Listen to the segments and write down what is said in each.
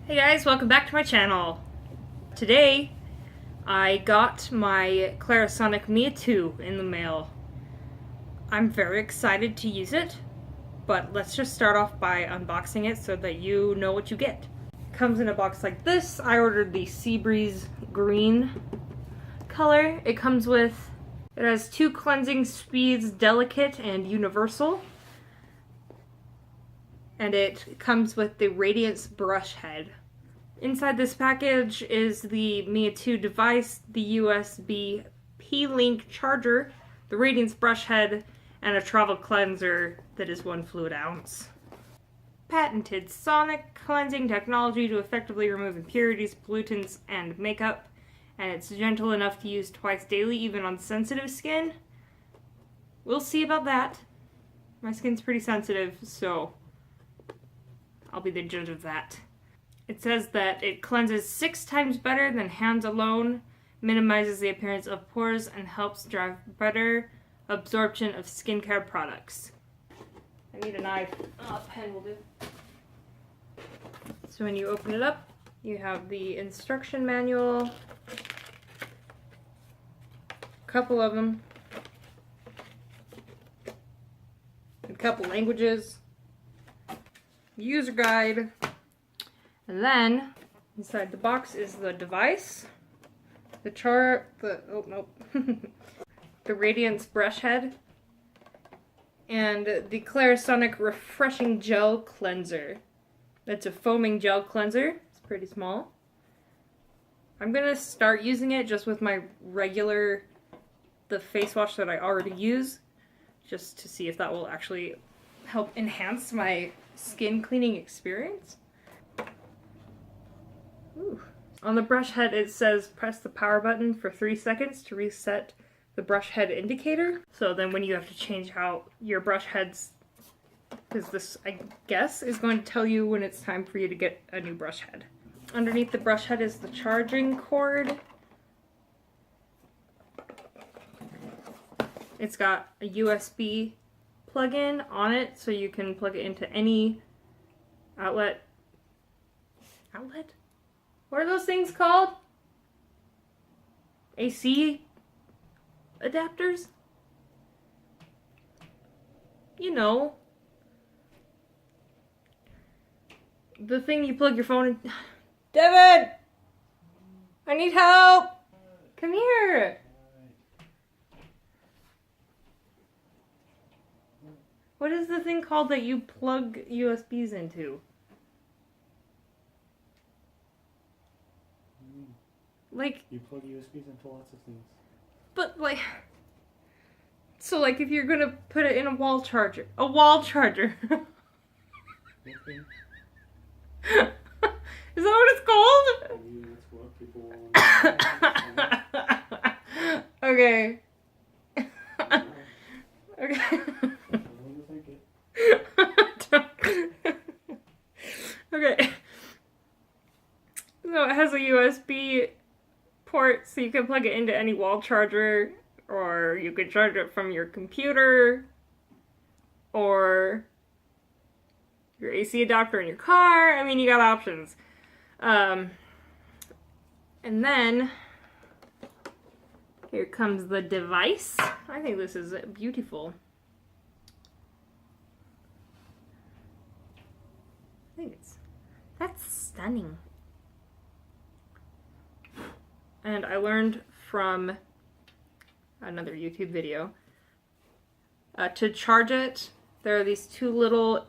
Hey guys, welcome back to my channel. Today, I got my Clarisonic Mia 2 in the mail. I'm very excited to use it, but let's just start off by unboxing it so that you know what you get. It comes in a box like this. I ordered the Seabreeze green color. It has 2 cleansing speeds, delicate and universal. And it comes with the Radiance brush head. Inside this package is the Mia 2 device, the USB P-Link charger, the Radiance brush head, and a travel cleanser that is 1 fluid ounce. Patented sonic cleansing technology to effectively remove impurities, pollutants, and makeup, and it's gentle enough to use twice daily, even on sensitive skin. We'll see about that. My skin's pretty sensitive, so I'll be the judge of that. It says that it cleanses 6 times better than hands alone, minimizes the appearance of pores, and helps drive better absorption of skincare products. I need a knife. Oh, a pen will do. So when you open it up, you have the instruction manual, a couple of them, a couple languages, user guide, and then inside the box is the device, the Radiance brush head, and the Clarisonic Refreshing Gel Cleanser. That's a foaming gel cleanser. It's pretty small. I'm gonna start using it just with my the face wash that I already use, just to see if that will actually help enhance my skin cleaning experience. Ooh. On the brush head it says press the power button for 3 seconds to reset the brush head indicator. So then when you have to change out your brush heads, because this, I guess, is going to tell you when it's time for you to get a new brush head. Underneath the brush head is the charging cord. It's got a USB plug-in on it, so you can plug it into any outlet. Outlet? What are those things called? AC adapters? You know. The thing you plug your phone in. Devin! I need help! Come here! What is the thing called that you plug USBs into? Like, you plug USBs into lots of things. But like, so like if you're gonna put it in a wall charger. A wall charger. Okay. Is that what it's called? Maybe that's what people want. Okay. Okay. Okay. So it has a USB port, so you can plug it into any wall charger, or you could charge it from your computer, or your AC adapter in your car. I mean, you got options. And then here comes the device. I think this is beautiful. That's stunning. And I learned from another YouTube video, to charge it, there are these 2 little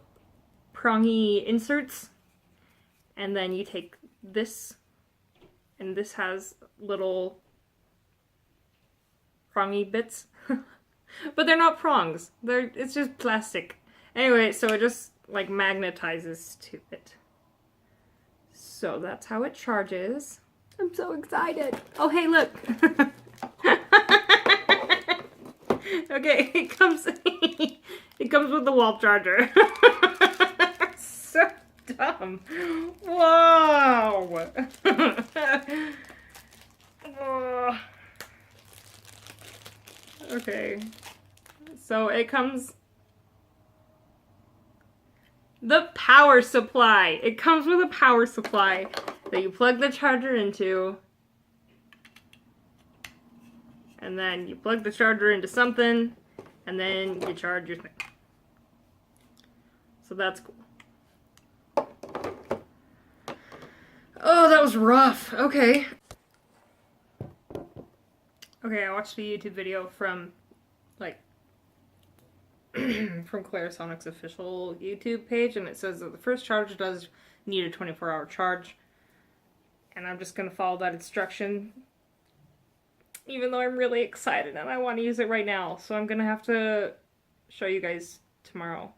prongy inserts, and then you take this, and this has little prongy bits, but they're not prongs, it's just plastic. Anyway, so it just like magnetizes to it. So that's how it charges. I'm so excited. Oh, hey, look. Okay, it comes with the wall charger. So dumb. Wow. Okay. So it comes the power power supply. It comes with a power supply that you plug the charger into. And then you plug the charger into something, and then you charge your thing. So that's cool. Oh, that was rough. Okay. Okay, I watched a YouTube video from, like, from Clarisonic's official YouTube page, and it says that the first charge does need a 24-hour charge. And I'm just gonna follow that instruction, even though I'm really excited and I want to use it right now. So I'm gonna have to show you guys tomorrow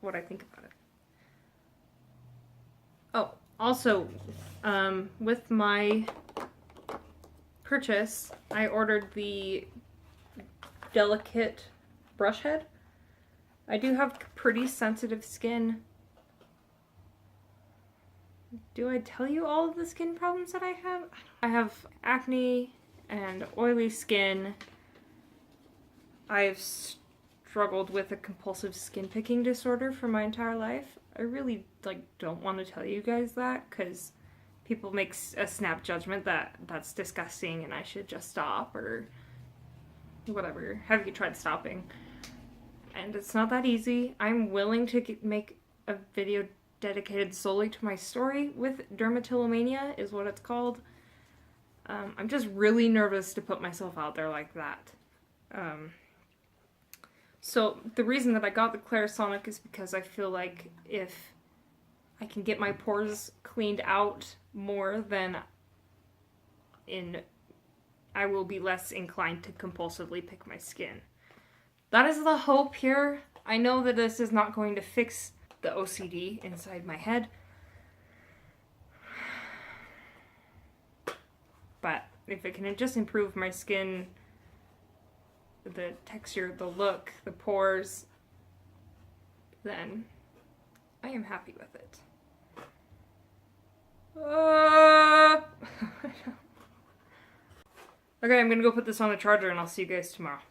what I think about it. Oh, also, with my purchase, I ordered the delicate brush head. I do have pretty sensitive skin. Do I tell you all of the skin problems that I have? I have acne and oily skin. I've struggled with a compulsive skin picking disorder for my entire life. I really don't want to tell you guys that because people make a snap judgment that that's disgusting and I should just stop or whatever. Have you tried stopping? And it's not that easy. I'm willing to make a video dedicated solely to my story with dermatillomania, is what it's called. I'm just really nervous to put myself out there like that. So the reason that I got the Clarisonic is because I feel like if I can get my pores cleaned out more, then I will be less inclined to compulsively pick my skin. That is the hope here. I know that this is not going to fix the OCD inside my head. But if it can just improve my skin, the texture, the look, the pores, then I am happy with it. Okay, I'm gonna go put this on the charger and I'll see you guys tomorrow.